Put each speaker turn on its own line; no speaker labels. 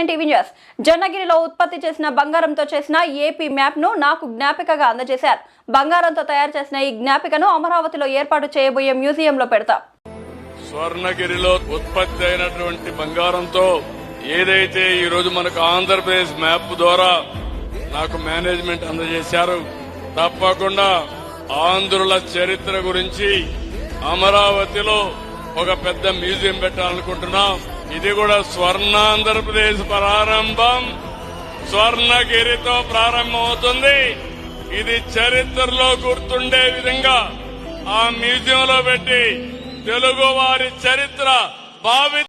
9 TV news. జొన్నగిరిలో ఉత్పత్తి చేసిన బంగారంతో చేసిన ఏపీ మ్యాప్ ను నాకు జ్ఞాపికగా అందజేశారు. బంగారంతో తయారు చేసిన ఈ జ్ఞాపికను అమరావతిలో ఏర్పాటు చేయబోయే మ్యూజియంలో పెడతాం.
స్వర్ణగిరిలో ఉత్పత్తి అయినటువంటి బంగారంతో ఏదైతే ఈ రోజు మనకు ఆంధ్రప్రదేశ్ మ్యాప్ ద్వారా నాకు మేనేజ్మెంట్ అందజేశారు, తప్పకుండా ఆంధ్రుల చరిత్ర గురించి అమరావతిలో ఒక పెద్ద మ్యూజియం పెట్టాలనుకుంటున్నాం. ఇది కూడా స్వర్ణాంధ్రప్రదేశ్ ప్రారంభం స్వర్ణగిరితో ప్రారంభమవుతుంది. ఇది చరిత్రలో గుర్తుండే విధంగా ఆ మ్యూజియంలో పెట్టి తెలుగు వారి చరిత్ర భావి